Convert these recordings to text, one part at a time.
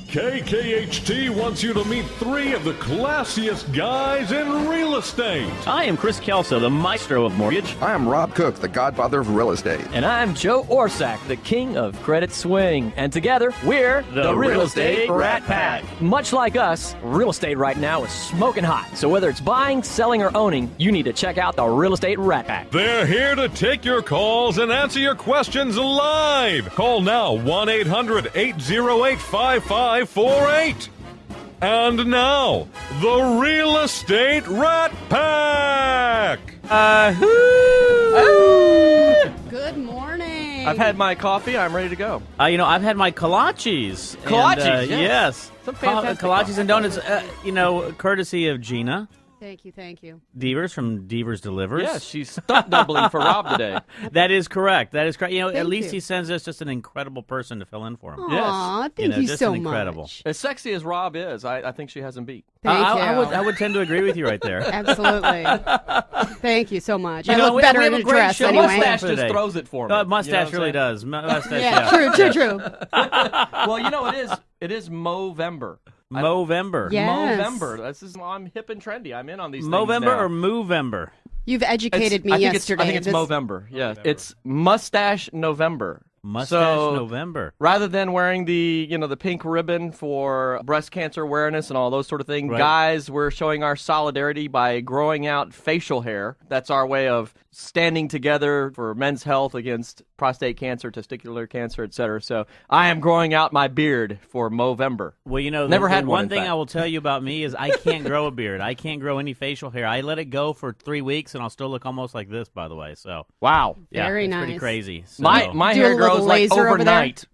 KKHT wants you to meet three of the classiest guys in real estate. I am Chris Kelso, the maestro of mortgage. I am Rob Cook, the godfather of real estate. And I'm Joe Orsack, the king of credit swing. And together, we're the Real Estate Rat Pack. Much like us, real estate right now is smoking hot. So whether it's buying, selling, or owning, you need to check out the Real Estate Rat Pack. They're here to take your calls and answer your questions live. Call now, 1-800-808-5548. And now, the Real Estate Rat Pack. Good morning. I've had my coffee. I'm ready to go. I've had my kolaches. Kolaches, and, yes. Yes. Some fantastic Kolaches and donuts, courtesy of Gina Thank you. Devers from Devers Delivers. Yes, she's stunt doubling for Rob today. That is correct. At Thank least you. he sends us just an incredible person to fill in for him. Aw, thank you just so incredible. much. As sexy as Rob is, I think she has him beat. Thank you. I would tend to agree with you right there. Absolutely. Thank you so much. I know, look we better have in a a great dress show. anyway. Mustache for just today. throws it for me. Mustache really does. Mustache, Yeah, true. Well, it is Movember. Movember. Yes. Movember. I'm hip and trendy. I'm in on these things Movember now. or Movember? You've educated me I think yesterday. I think it's Movember. Yeah, it's Mustache November. Mustache So, November. Rather than wearing the pink ribbon for breast cancer awareness and all those sort of things, Right. guys, we're showing our solidarity by growing out facial hair. That's our way of standing together for men's health against prostate cancer, testicular cancer, etc. So I am growing out my beard for Movember. Well, Never the had one, one in thing fact. I will tell you about me is I can't grow a beard. I can't grow any facial hair. I let it go for 3 weeks, and I'll still look almost like this, by the way. So, Wow. yeah, Very it's pretty nice. crazy. So, My Do hair a little grows like laser over there? overnight.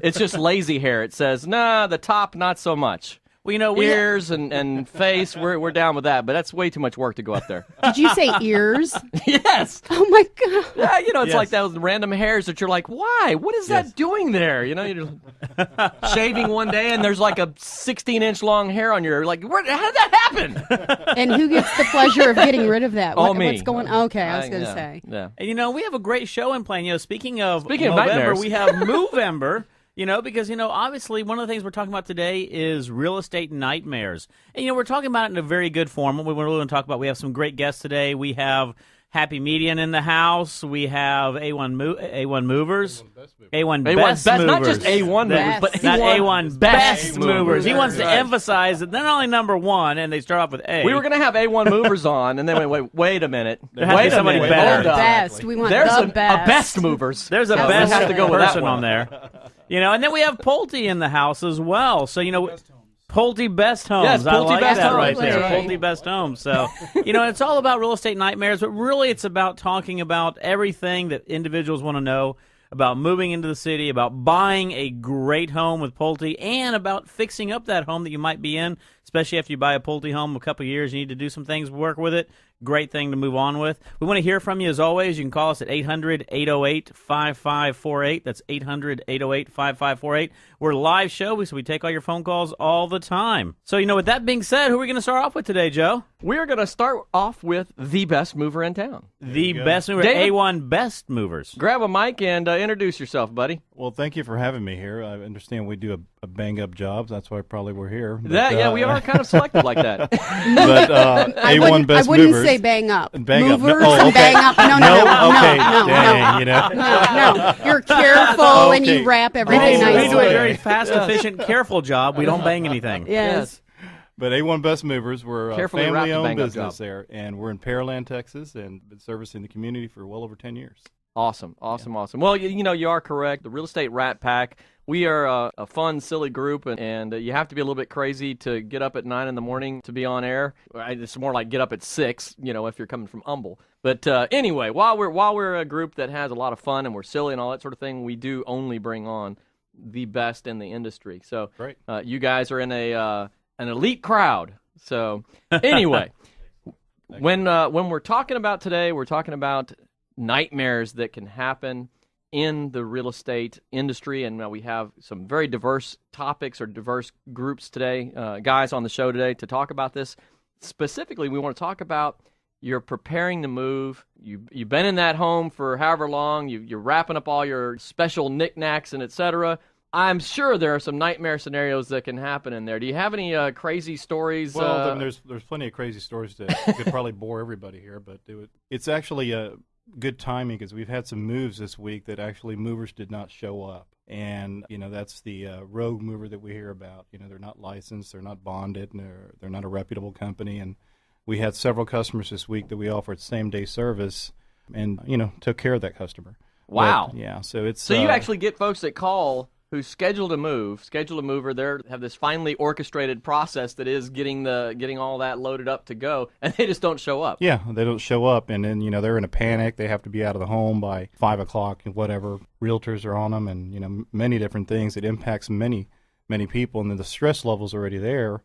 It's just lazy hair. It says, nah, the top, not so much. well, Ears and face, we're down with that, but that's way too much work to go up there. Did you say ears? Yes. Oh my God. Yeah, it's Yes. like those random hairs that you're like, why? What is that doing there? You're just shaving one day and there's like a 16-inch long hair on your, like, how did that happen? And who gets the pleasure of getting rid of that? Oh, me. What's going on? Okay, I was going to yeah, say. Yeah. And, we have a great show in plan. Speaking of Speaking of November, nightmares. we have Movember. Because, obviously one of the things we're talking about today is real estate nightmares. And, we're talking about it in a very good form. What we really want to talk about, we have some great guests today. We have Happy Median in the house. We have A1 Movers. A1 Best Movers. Not just A1 movers, but Not A1 A1 Best Movers. Movers. He wants to Right. emphasize that they're not only number one, and they start off with A. We were going to have A1 movers on, and then wait a minute. There has to be somebody better. Hold on. Best. We want There's the a best. best movers. There's a Yeah, we best have to go with that person one. on there. And then we have Pulte in the house as well. So, Pulte Best Homes. Yes, I Pulte like Best that Homes. right there. Right. Pulte Best Homes. So, it's all about real estate nightmares, but really it's about talking about everything that individuals want to know about moving into the city, about buying a great home with Pulte, and about fixing up that home that you might be in, especially after you buy a Pulte home a couple of years. You need to do some things, work with it. Great thing to move on with. We want to hear from you as always. You can call us at 800-808-5548. That's 800-808-5548. We're a live show, so we take all your phone calls all the time. So, with that being said, who are we going to start off with today, Joe? We're going to start off with the best mover in town. The best mover, David? A1 Best Movers. Grab a mic and introduce yourself, buddy. Well, thank you for having me here. I understand we do a bang-up job. That's why probably we're here. But, We are kind of selected like that. But A1 Best I wouldn't Movers. say bang up. Bang up. Movers Oh, and okay. bang up. No. Okay, No. dang, No. You're careful and you Okay. wrap We everything do a nicely. very fast, efficient, careful job. We don't bang anything. Yes. But A1 Best Movers, we're a Carefully wrapped family-owned bang-up business job. there, and we're in Pearland, Texas, and been servicing the community for well over 10 years. Awesome. Well, you are correct. The Real Estate Rat Pack, we are a fun, silly group, and you have to be a little bit crazy to get up at 9 in the morning to be on air. It's more like get up at 6, if you're coming from Humble. But anyway, while we're a group that has a lot of fun and we're silly and all that sort of thing, we do only bring on the best in the industry. So Great. You guys are in an elite crowd. So anyway, when we're talking about today, we're talking about nightmares that can happen in the real estate industry, and we have some very diverse topics or diverse groups today, guys on the show today to talk about this. Specifically, we want to talk about you're preparing to move. You've been in that home for however long. You're wrapping up all your special knickknacks and etc. I'm sure there are some nightmare scenarios that can happen in there. Do you have any crazy stories? Well, I mean, there's plenty of crazy stories that could probably bore everybody here, but it's actually good timing because we've had some moves this week that actually movers did not show up. And, that's the rogue mover that we hear about. They're not licensed, they're not bonded, and they're not a reputable company. And we had several customers this week that we offered same-day service and, took care of that customer. Wow. But, yeah, so it's... So you actually get folks that call who schedule a mover. They have this finely orchestrated process that is getting all that loaded up to go, and they just don't show up. Yeah, they don't show up, and then they're in a panic. They have to be out of the home by 5 o'clock and whatever. Realtors are on them, and many different things. It impacts many people, and then the stress level's already there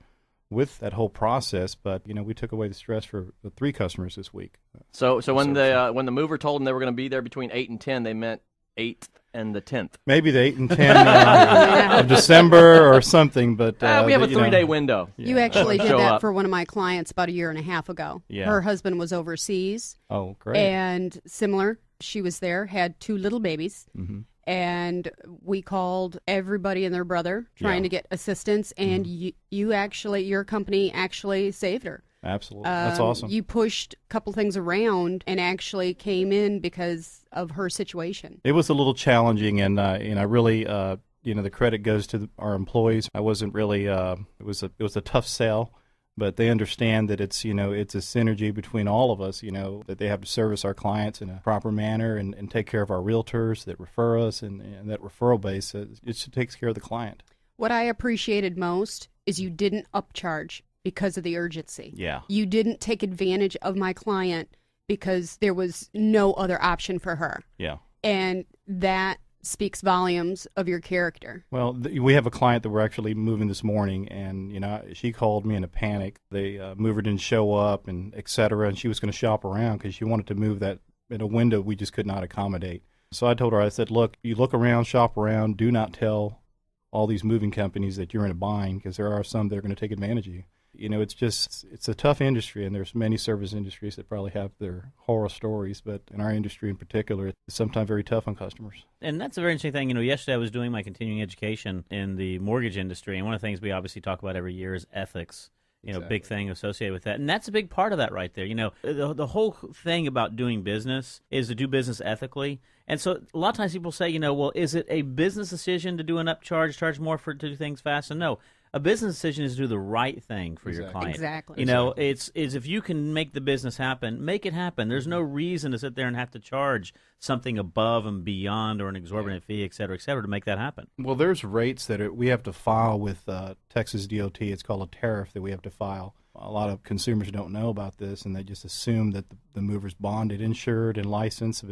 with that whole process. But we took away the stress for the 3 customers this week. So when the mover told them they were going to be there between 8 and 10, they meant 8th and the 10th. Maybe the 8 and 10 of December or something, but... we have a 3-day window. Yeah. You actually did Show that up. for one of my clients about a year and a half ago. Yeah. Her husband was overseas. Oh, great. And similar, she was there, had 2 little babies. Mm-hmm. And we called everybody and their brother trying to get assistance, and your company actually saved her. Absolutely. That's awesome. You pushed a couple things around and actually came in because of her situation. It was a little challenging, and I really, the credit goes to our employees. I wasn't really. It was a tough sell, but they understand that it's a synergy between all of us. That they have to service our clients in a proper manner and take care of our realtors that refer us, and that referral base. It takes care of the client. What I appreciated most is you didn't upcharge because of the urgency. Yeah. You didn't take advantage of my client because there was no other option for her. Yeah. And that speaks volumes of your character. Well, we have a client that we're actually moving this morning, and she called me in a panic. The mover didn't show up, and et cetera, and she was going to shop around because she wanted to move that in a window we just could not accommodate. So I told her, I said, look, you look around, shop around, do not tell all these moving companies that you're in a bind, because there are some that are going to take advantage of you. It's a tough industry, and there's many service industries that probably have their horror stories, but in our industry in particular, it's sometimes very tough on customers. And that's a very interesting thing. Yesterday I was doing my continuing education in the mortgage industry, and one of the things we obviously talk about every year is ethics. Exactly. Big thing associated with that. And that's a big part of that right there. The whole thing about doing business is to do business ethically. And so a lot of times people say, well, is it a business decision to do an upcharge, charge more to do things fast? And no. A business decision is to do the right thing for your client. Exactly. It's if you can make the business happen, make it happen. There's no reason to sit there and have to charge something above and beyond or an exorbitant fee, et cetera, to make that happen. Well, there's rates that we have to file with Texas DOT. It's called a tariff that we have to file. A lot of consumers don't know about this, and they just assume that the mover's bonded, insured, and licensed.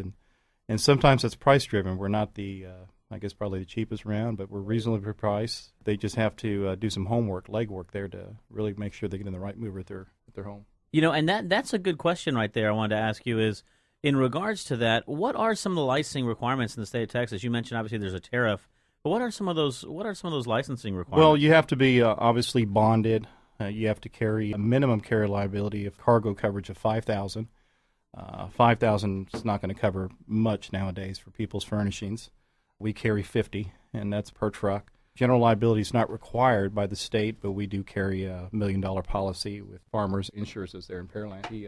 And sometimes it's price-driven. We're not probably the cheapest round, but we're reasonably priced. They just have to do some homework, legwork there to really make sure they get in the right mover at their home. And that's a good question right there I wanted to ask you is, in regards to that, what are some of the licensing requirements in the state of Texas? You mentioned obviously there's a tariff, but what are some of those licensing requirements? Well, you have to be obviously bonded. You have to carry a minimum carrier liability of cargo coverage of $5,000. $5,000 is not going to cover much nowadays for people's furnishings. We carry 50, and that's per truck. General liability is not required by the state, but we do carry a $1 million policy with Farmers Insurance as there in Pearland. He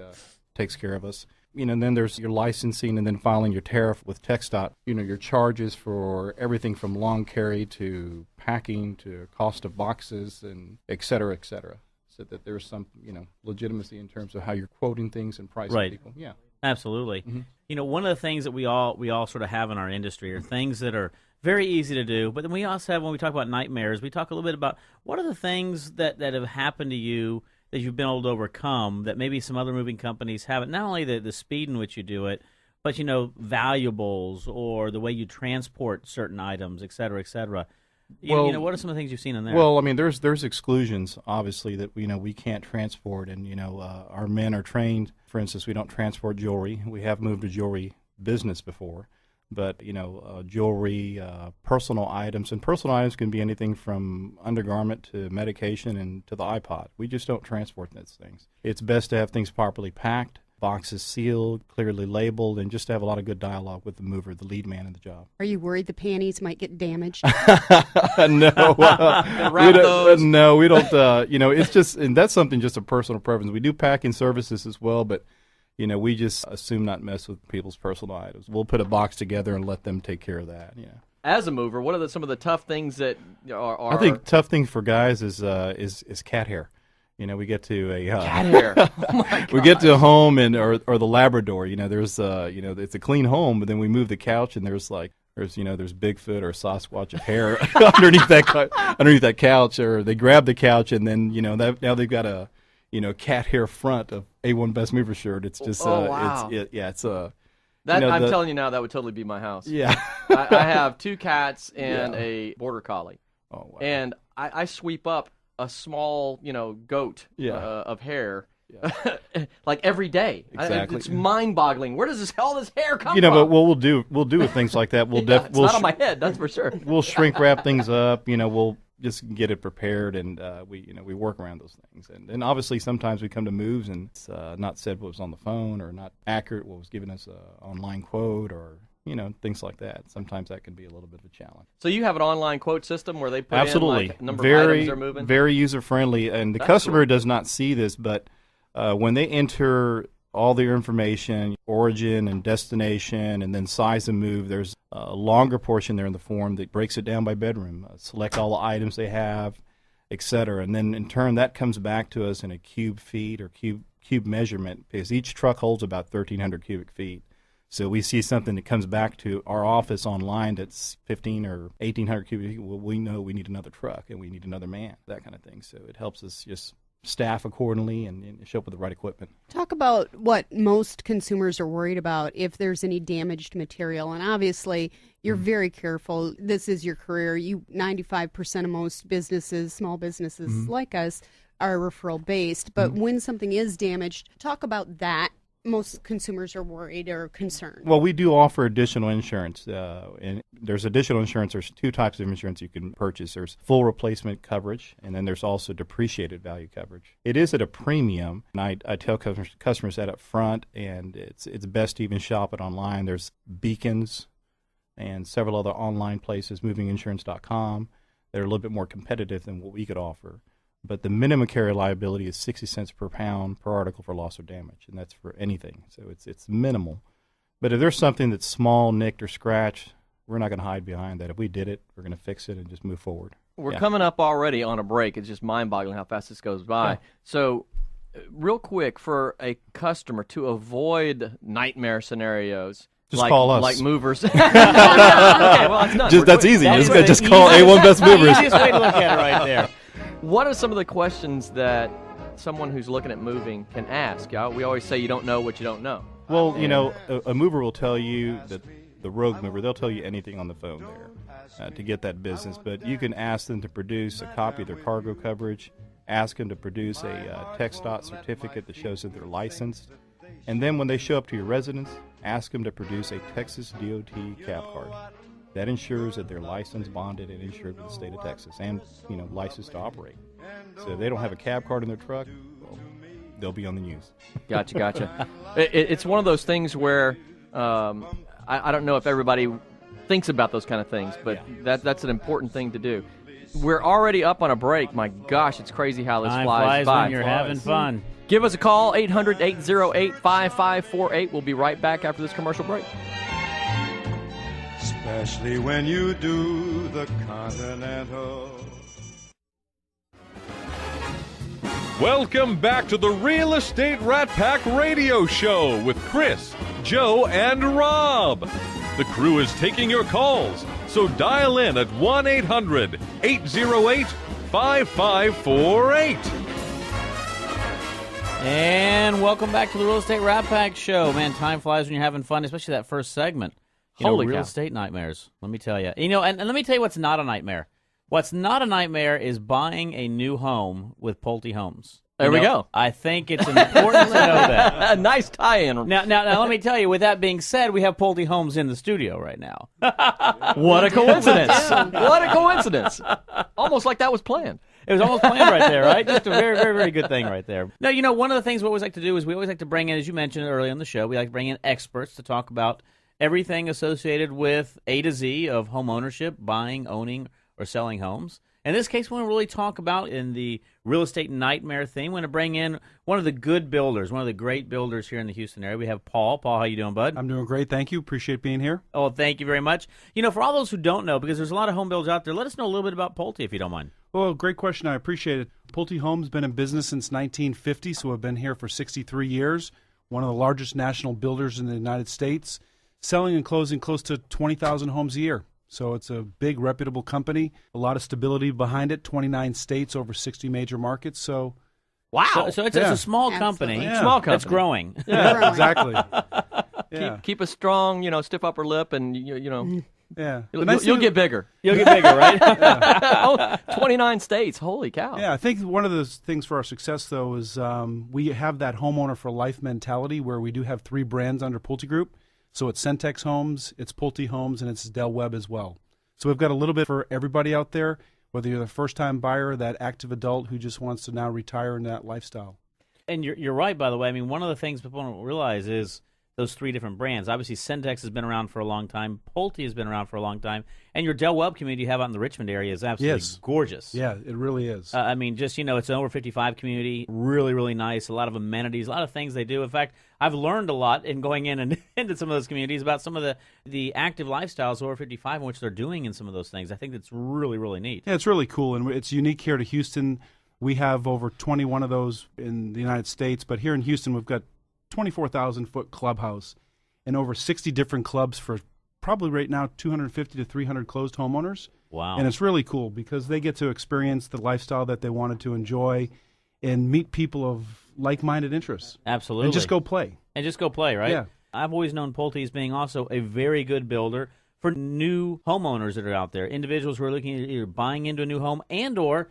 takes care of us. And then there's your licensing and then filing your tariff with TxDOT. Your charges for everything from long carry to packing to cost of boxes and et cetera, so that there's some, legitimacy in terms of how you're quoting things and pricing people. Yeah. Absolutely. Mm-hmm. One of the things that we all sort of have in our industry are things that are very easy to do, but then we also have, when we talk about nightmares, we talk a little bit about what are the things that have happened to you that you've been able to overcome that maybe some other moving companies haven't. Not only the speed in which you do it, but, valuables or the way you transport certain items, et cetera, et cetera. What are some of the things you've seen in there? Well, I mean, there's exclusions, obviously, that we can't transport, and our men are trained. For instance, we don't transport jewelry. We have moved a jewelry business before, but jewelry, personal items, and personal items can be anything from undergarment to medication and to the iPod. We just don't transport those things. It's best to have things properly packed. boxes sealed, clearly labeled, and just to have a lot of good dialogue with the mover, the lead man in the job. Are you worried the panties might get damaged? No, Wrap those. no, we don't. It's just, and that's something just a personal preference. We do packing services as well, but we just assume not mess with people's personal items. We'll put a box together and let them take care of that. Yeah. As a mover, what are some of the tough things that are? I think tough thing for guys is cat hair. We get to a cat hair. Oh my God. We get to a home or the Labrador. There's it's a clean home, but then we move the couch and there's Bigfoot or Sasquatch of hair underneath that couch, or they grab the couch and then now they've got a cat hair front of A1 Best Mover shirt. It's just wow. I'm telling you now, that would totally be my house. Yeah. I have 2 cats and a border collie. Oh wow. And I sweep up a small, goat of hair, like every day. Exactly. It's mind-boggling. Where does all this hair come from? But what we'll do with things like that. We'll it's not on my head, that's for sure. We'll shrink wrap things up. We'll just get it prepared, and we work around those things. And obviously, sometimes we come to moves and it's not said what was on the phone, or not accurate what was given us an online quote, or things like that. Sometimes that can be a little bit of a challenge. So you have an online quote system where they put Absolutely. in like number of items they're moving? Very user-friendly, and the customer does not see this, but when they enter all their information, origin and destination, and then size and move, there's a longer portion there in the form that breaks it down by bedroom. Select all the items they have, etc. And then in turn, that comes back to us in a cube feet or cube measurement, because each truck holds about 1,300 cubic feet. So we see something that comes back to our office online that's 1,500 or 1,800 cubic feet. Well, we know we need another truck and we need another man, that kind of thing. So it helps us just staff accordingly and show up with the right equipment. Talk about what most consumers are worried about, if there's any damaged material. And obviously, you're very careful. This is your career. 95% of most businesses, small businesses like us, are referral based. But when something is damaged, talk about that. Most consumers are worried or concerned. Well, we do offer additional insurance, and there's additional insurance. There's 2 types of insurance you can purchase. There's full replacement coverage, and then there's also depreciated value coverage. It is at a premium, and I tell customers that up front, and it's best to even shop it online. There's Beacons and several other online places, movinginsurance.com, that are a little bit more competitive than what we could offer. But the minimum carrier liability is 60 cents per pound per article for loss or damage, and that's for anything. So it's minimal. But if there's something that's small, nicked, or scratched, we're not going to hide behind that. If we did it, we're going to fix it and just move forward. We're coming up already on a break. It's just mind-boggling how fast this goes by. Yeah. So real quick, for a customer to avoid nightmare scenarios, just call us. Like movers. Okay, well, it's done. That's easy. Just call A1 Best Movers. The easiest way to look at it right there. What are some of the questions that someone who's looking at moving can ask? We always say you don't know what you don't know. Well, a mover will tell you, that the rogue mover, they'll tell you anything on the phone there to get that business. But you can ask them to produce a copy of their cargo coverage, ask them to produce a TxDOT certificate that shows that they're licensed. And then when they show up to your residence, ask them to produce a Texas DOT cab card. That ensures that they're licensed, bonded, and insured with the state of Texas, and licensed to operate. So if they don't have a cab card in their truck, well, they'll be on the news. Gotcha. It's one of those things where I don't know if everybody thinks about those kind of things, but that's an important thing to do. We're already up on a break. My gosh, it's crazy how this flies by. When you're having fun. Give us a call, 800-808-5548. We'll be right back after this commercial break. Especially when you do the Continental. Welcome back to the Real Estate Rat Pack Radio Show with Chris, Joe, and Rob. The crew is taking your calls, so dial in at 1-800-808-5548. And welcome back to the Real Estate Rat Pack Show. Man, time flies when you're having fun, especially that first segment. Holy real cow. estate nightmares, let me tell you. And let me tell you what's not a nightmare. What's not a nightmare is buying a new home with Pulte Homes. There we go. I think it's important to know that. A nice tie-in. Now, let me tell you, with that being said, we have Pulte Homes in the studio right now. What a coincidence. What a coincidence. Almost like that was planned. It was almost planned right there, right? Just a very, very, very good thing right there. Now, one of the things we always like to do is we always like to bring in, as you mentioned earlier in the show, we like to bring in experts to talk about everything associated with A to Z of home ownership, buying, owning, or selling homes. In this case, we want to really talk about, in the real estate nightmare theme, we want to bring in one of the good builders, one of the great builders here in the Houston area. We have Paul. Paul, how you doing, bud? I'm doing great. Thank you. Appreciate being here. Oh, thank you very much. For all those who don't know, because there's a lot of home builders out there, let us know a little bit about Pulte, if you don't mind. Well, great question. I appreciate it. Pulte Homes been in business since 1950, so we've been here for 63 years. One of the largest national builders in the United States, selling and closing close to 20,000 homes a year. So it's a big, reputable company, a lot of stability behind it, 29 states, over 60 major markets. So, wow. So it's a small company. Yeah. Small company. That's growing. Yeah, exactly. Keep a strong, stiff upper lip, and Yeah. You'll get bigger. You'll get bigger, right? 29 states. Holy cow. Yeah, I think one of the things for our success, though, is we have that homeowner for life mentality where we do have 3 brands under Pulte Group. So it's Centex Homes, it's Pulte Homes, and it's Del Webb as well. So we've got a little bit for everybody out there, whether you're the first-time buyer, that active adult who just wants to now retire in that lifestyle. And you're right, by the way. I mean, one of the things people don't realize is those 3 different brands. Obviously, Centex has been around for a long time. Pulte has been around for a long time. And your Del Webb community you have out in the Richmond area is absolutely gorgeous. Yeah, it really is. I mean, just, it's an over 55 community, really, really nice, a lot of amenities, a lot of things they do. In fact, I've learned a lot in going in and into some of those communities about some of the active lifestyles over 55 in which they're doing in some of those things. I think that's really, really neat. Yeah, it's really cool, and it's unique here to Houston. We have over 21 of those in the United States, but here in Houston we've got 24,000-foot clubhouse and over 60 different clubs for probably right now 250 to 300 closed homeowners. Wow. And it's really cool because they get to experience the lifestyle that they wanted to enjoy and meet people of like-minded interests. Absolutely. And just go play. Right? Yeah. I've always known Pulte as being also a very good builder for new homeowners that are out there, individuals who are looking at either buying into a new home and or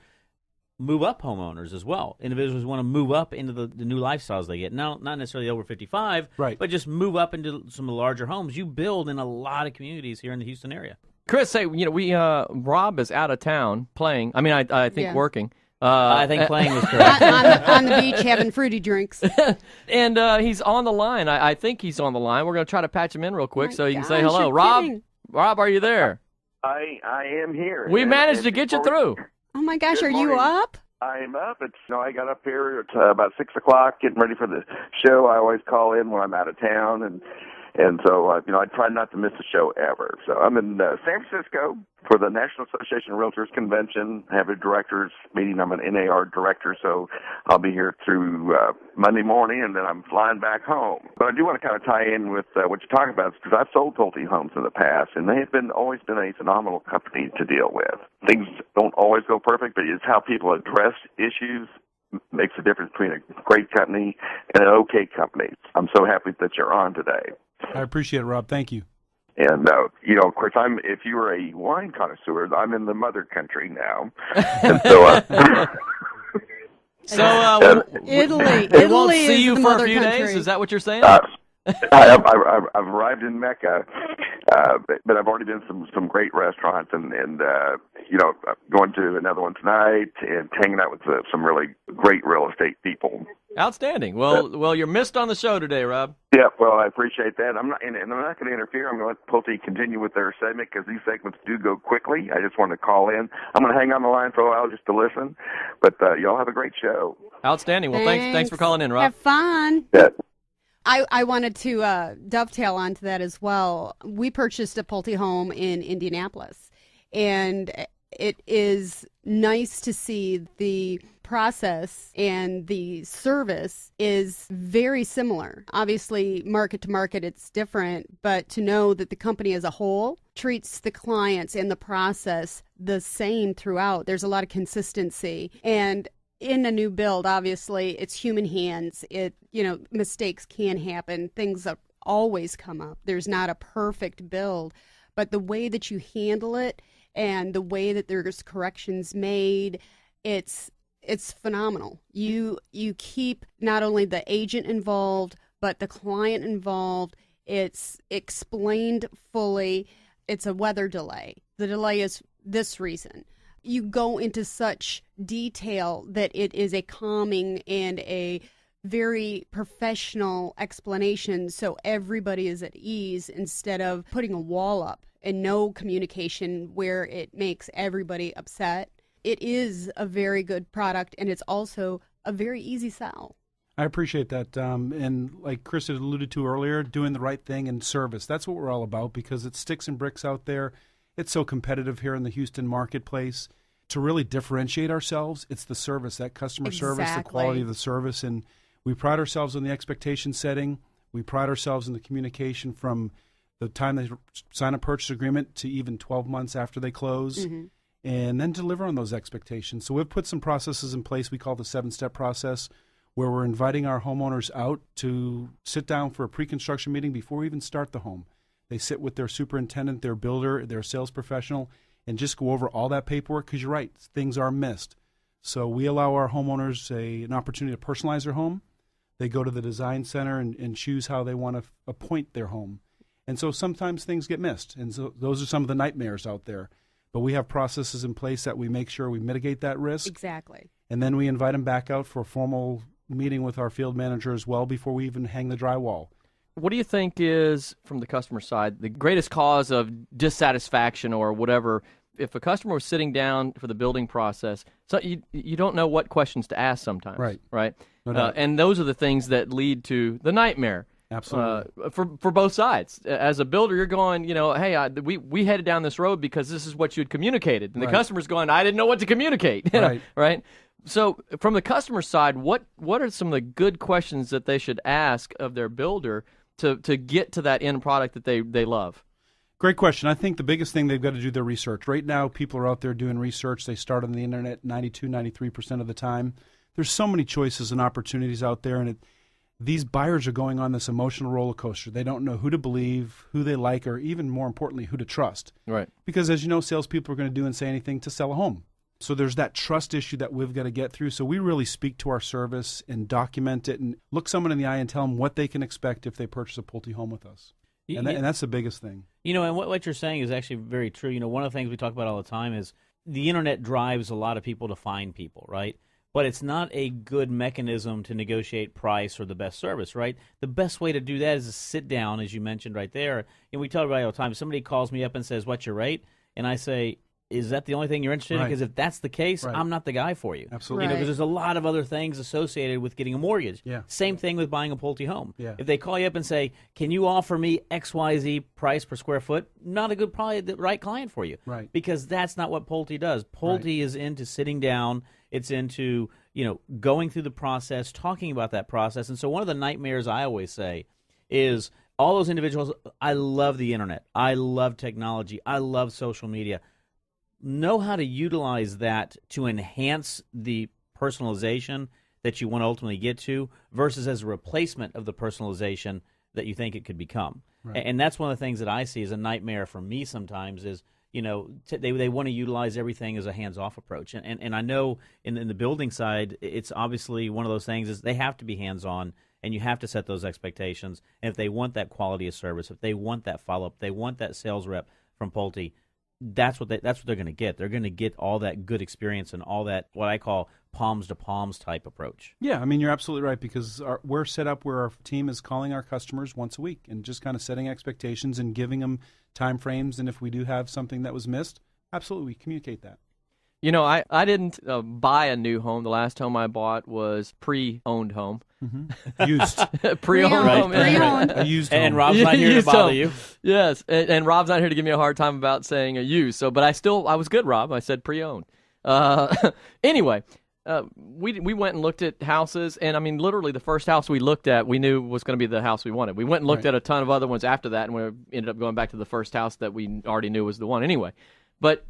move up homeowners as well. Individuals want to move up into the new lifestyles they get. Now, not necessarily over 55, right, but just move up into some larger homes. You build in a lot of communities here in the Houston area. Chris, say, Rob is out of town playing. I mean, I think working. I think playing was correct. on the beach having fruity drinks. And he's on the line. I think he's on the line. We're going to try to patch him in real quick so you can say hello. You're Rob, kidding. Rob, are you there? I am here. We managed to get you through. Oh my gosh, Good are you morning. up? I'm up. I got up here at about 6 o'clock, getting ready for the show. I always call in when I'm out of town, and so I try not to miss a show ever. So I'm in San Francisco for the National Association of Realtors Convention. I have a directors meeting. I'm an NAR director, so I'll be here through Monday morning, and then I'm flying back home. But I do want to kind of tie in with what you're talking about, because I've sold Pulte homes in the past, and they have always been a phenomenal company to deal with. Things don't always go perfect, but it's how people address issues makes a difference between a great company and an okay company. I'm so happy that you're on today. I appreciate it, Rob. Thank you. And, of course, if you were a wine connoisseur, I'm in the mother country now. And so, Italy. We won't Italy see you is the for a mother few country. days? Is that what you're saying? I've arrived in Mecca, but I've already been to some great restaurants and going to another one tonight and hanging out with some really great real estate people. Outstanding. Well, you're missed on the show today, Rob. Yeah, well, I appreciate that. I'm not going to interfere. I'm going to let Pulte continue with their segment because these segments do go quickly. I just wanted to call in. I'm going to hang on the line for a while just to listen, but y'all have a great show. Outstanding. Well, thanks for calling in, Rob. Have fun. Yeah. I wanted to dovetail onto that as well. We purchased a Pulte home in Indianapolis, and it is nice to see the process and the service is very similar. Obviously, market to market, it's different, but to know that the company as a whole treats the clients and the process the same throughout. There's a lot of consistency. And in a new build, obviously, it's human hands. Mistakes can happen. Things always come up. There's not a perfect build, but the way that you handle it and the way that there's corrections made, it's phenomenal. You keep not only the agent involved, but the client involved. It's explained fully. It's a weather delay. The delay is this reason. You go into such detail that it is a calming and a very professional explanation, so everybody is at ease instead of putting a wall up and no communication where it makes everybody upset. It is a very good product, and it's also a very easy sell. I appreciate that. And like Chris had alluded to earlier, doing the right thing and service. That's what we're all about, because it's sticks and bricks out there. It's so competitive here in the Houston marketplace. To really differentiate ourselves, it's the service, that customer service, the quality of the service. And we pride ourselves on the expectation setting. We pride ourselves in the communication from the time they sign a purchase agreement to even 12 months after they close, and then deliver on those expectations. So we've put some processes in place we call the 7-step process, where we're inviting our homeowners out to sit down for a pre-construction meeting before we even start the home. They sit with their superintendent, their builder, their sales professional, and just go over all that paperwork, because you're right, things are missed. So we allow our homeowners an opportunity to personalize their home. They go to the design center and choose how they want to appoint their home. And so sometimes things get missed. And so those are some of the nightmares out there. But we have processes in place that we make sure we mitigate that risk. Exactly. And then we invite them back out for a formal meeting with our field manager as well before we even hang the drywall. What do you think is, from the customer side, the greatest cause of dissatisfaction or whatever? If a customer was sitting down for the building process, so you don't know what questions to ask sometimes, right? No doubt. And those are the things that lead to the nightmare. Absolutely. For both sides. As a builder, you're going, hey, we headed down this road because this is what you'd communicated. And the customer's going, I didn't know what to communicate. Right? So from the customer side, what are some of the good questions that they should ask of their builder to get to that end product that they love? Great question. I think the biggest thing, they've got to do their research. Right now, people are out there doing research. They start on the internet 93% of the time. There's so many choices and opportunities out there, and these buyers are going on this emotional roller coaster. They don't know who to believe, who they like, or even more importantly, who to trust. Right. Because as you know, salespeople are going to do and say anything to sell a home. So there's that trust issue that we've got to get through. So we really speak to our service and document it and look someone in the eye and tell them what they can expect if they purchase a Pulte home with us. And that's the biggest thing. And what you're saying is actually very true. One of the things we talk about all the time is the internet drives a lot of people to find people, right? But it's not a good mechanism to negotiate price or the best service, right? The best way to do that is to sit down, as you mentioned right there. And we tell everybody all the time, if somebody calls me up and says, what's your rate? And I say, is that the only thing you're interested in? Because if that's the case, I'm not the guy for you. Absolutely. Because there's a lot of other things associated with getting a mortgage. Yeah. Same thing with buying a Pulte home. Yeah. If they call you up and say, can you offer me XYZ price per square foot? Not a good, probably the right client for you. Right. Because that's not what Pulte does. Pulte is into sitting down. It's into, going through the process, talking about that process. And so one of the nightmares I always say is all those individuals, I love the internet. I love technology. I love social media. Know how to utilize that to enhance the personalization that you want to ultimately get to versus as a replacement of the personalization that you think it could become. Right. And that's one of the things that I see as a nightmare for me sometimes is, they want to utilize everything as a hands-off approach. And I know in the building side, it's obviously one of those things is they have to be hands-on, and you have to set those expectations. And if they want that quality of service, if they want that follow-up, they want that sales rep from Pulte, that's what they're going to get. They're going to get all that good experience and all that what I call palms to palms type approach. Yeah, you're absolutely right, because we're set up where our team is calling our customers once a week and just kind of setting expectations and giving them time frames. And if we do have something that was missed, absolutely, we communicate that. I didn't buy a new home. The last home I bought was pre-owned home. Mm-hmm. Used. Pre-owned home. Pre-owned. A used home. And Rob's not here to bother you. Yes, and Rob's not here to give me a hard time about saying a used. So, but I was good, Rob. I said pre-owned. Anyway, we went and looked at houses, and literally the first house we looked at, we knew was going to be the house we wanted. We went and looked at a ton of other ones after that, and we ended up going back to the first house that we already knew was the one anyway. But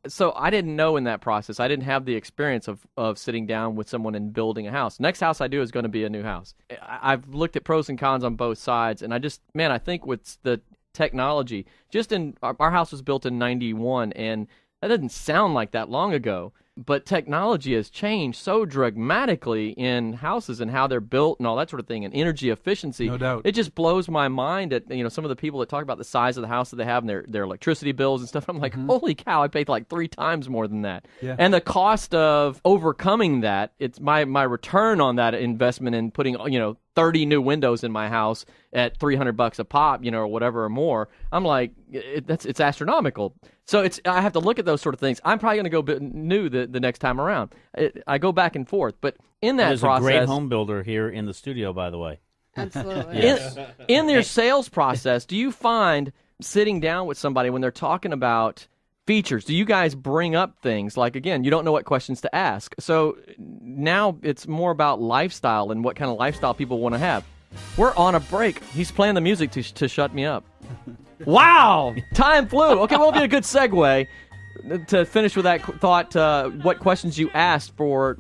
so I didn't know in that process. I didn't have the experience of sitting down with someone and building a house. Next house I do is going to be a new house. I've looked at pros and cons on both sides, and I think with the technology, just in our house was built in 91, and that doesn't sound like that long ago. But technology has changed so dramatically in houses and how they're built and all that sort of thing, and energy efficiency. No doubt. It just blows my mind at some of the people that talk about the size of the house that they have and their electricity bills and stuff. I'm like, holy cow, I paid like 3 times more than that. Yeah. And the cost of overcoming that, it's my return on that investment in putting 30 new windows in my house at $300 a pop, or whatever or more. I'm like, it's astronomical. So I have to look at those sort of things. I'm probably going to go new the next time around. I go back and forth, but in that process, a great home builder here in the studio, by the way. Absolutely. Yes. In their sales process, do you find sitting down with somebody when they're talking about features, do you guys bring up things like, again, you don't know what questions to ask? So now it's more about lifestyle and what kind of lifestyle people want to have. We're on a break. He's playing the music to shut me up. Wow! Time flew. Okay, well, it'll be a good segue to finish with that thought. What questions you asked for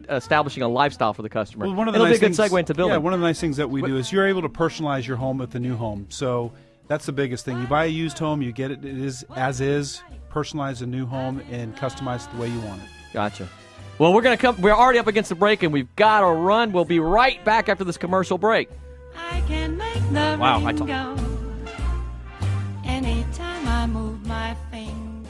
establishing a lifestyle for the customer. Well, it'll be a good segue into building. Yeah, one of the nice things that we do is you're able to personalize your home with the new home. So that's the biggest thing. You buy a used home, you get it is as is, personalize a new home, and customize it the way you want it. Gotcha. Well, we're already up against the break, and we've got to run. We'll be right back after this commercial break. I can make the ring go anytime I move my finger.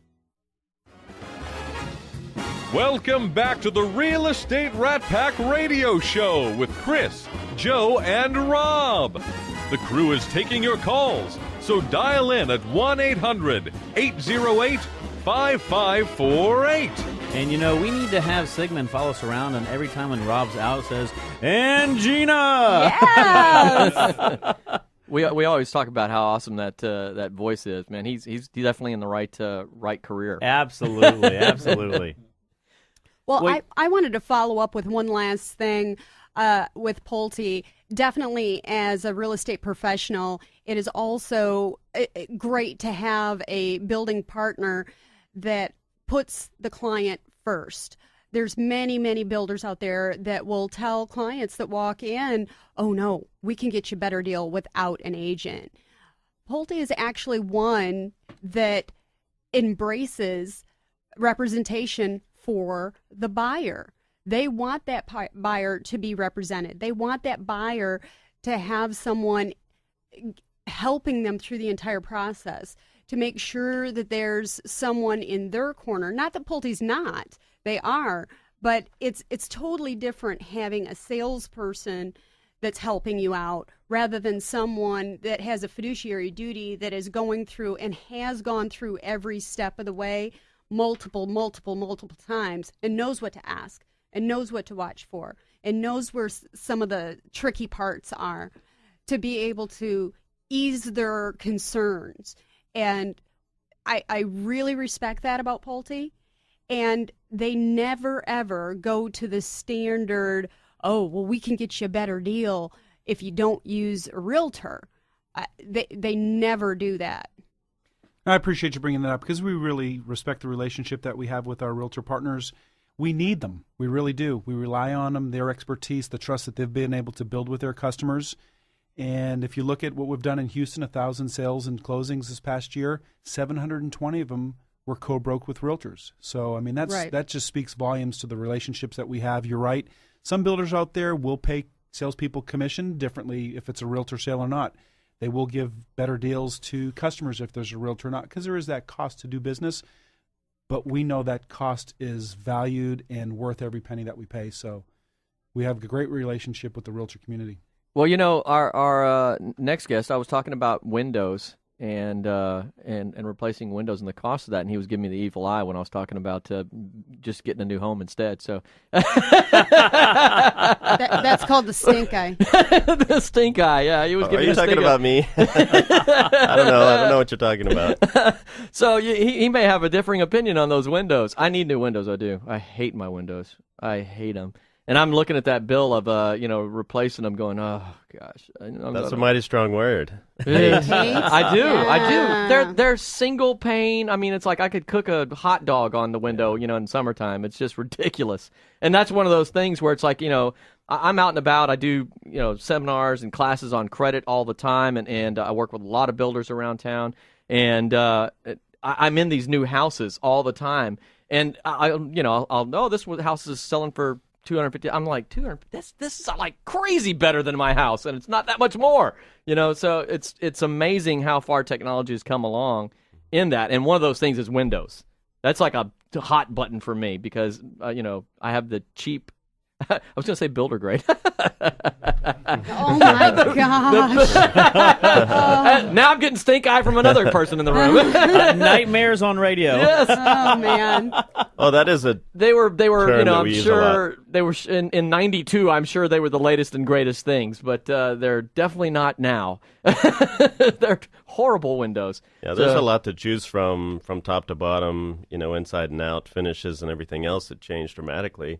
Welcome back to the Real Estate Rat Pack Radio Show with Chris, Joe, and Rob. The crew is taking your calls, so dial in at 1-800-808-5548. And we need to have Sigmund follow us around, and every time when Rob's out, says, "And Gina!" Yes! We always talk about how awesome that voice is, man. He's definitely in the right career. Absolutely, absolutely. Well, I wanted to follow up with one last thing with Pulte. Definitely, as a real estate professional, it is also great to have a building partner that puts the client first. There's many, many builders out there that will tell clients that walk in, oh no, we can get you a better deal without an agent. Pulte is actually one that embraces representation for the buyer. They want that buyer to be represented. They want that buyer to have someone helping them through the entire process, to make sure that there's someone in their corner. Not that Pulte's not, they are, but it's totally different having a salesperson that's helping you out rather than someone that has a fiduciary duty that is going through and has gone through every step of the way multiple times and knows what to ask and knows what to watch for and knows where some of the tricky parts are to be able to ease their concerns. And I really respect that about Pulte. And they never, ever go to the standard, oh, well, we can get you a better deal if you don't use a realtor. They never do that. I appreciate you bringing that up because we really respect the relationship that we have with our realtor partners. We need them. We really do. We rely on them, their expertise, the trust that they've been able to build with their customers. And if you look at what we've done in Houston, 1,000 sales and closings this past year, 720 of them were co-broke with realtors. So, I mean, that just speaks volumes to the relationships that we have. You're right. Some builders out there will pay salespeople commission differently if it's a realtor sale or not. They will give better deals to customers if there's a realtor or not, because there is that cost to do business. But we know that cost is valued and worth every penny that we pay. So we have a great relationship with the realtor community. Well, our next guest, I was talking about windows and replacing windows and the cost of that, and he was giving me the evil eye when I was talking about just getting a new home instead. So that's called the stink eye. The stink eye, yeah. He was giving Are you talking about me? I don't know what you're talking about. So he may have a differing opinion on those windows. I need new windows. I do. I hate my windows. I hate them. And I'm looking at that bill of, replacing them going, oh, gosh. That's a mighty strong word. I do. Yeah. I do. They're single pane. I mean, it's like I could cook a hot dog on the window, in summertime. It's just ridiculous. And that's one of those things where it's like, I'm out and about. I do, seminars and classes on credit all the time. And I work with a lot of builders around town. And I'm in these new houses all the time. And I'll know this house is selling for 250. I'm like, 200. This is like crazy better than my house, and it's not that much more. So it's amazing how far technology has come along in that. And one of those things is windows. That's like a hot button for me because I have the cheap. I was going to say builder grade. Oh my gosh! Now I'm getting stink eye from another person in the room. Nightmares on radio. Yes. Oh man. Oh, that is a. They were. term that I'm we use a sure lot. they were in '92. I'm sure they were the latest and greatest things, but they're definitely not now. They're horrible windows. Yeah, there's a lot to choose from top to bottom. Inside and out, finishes and everything else that changed dramatically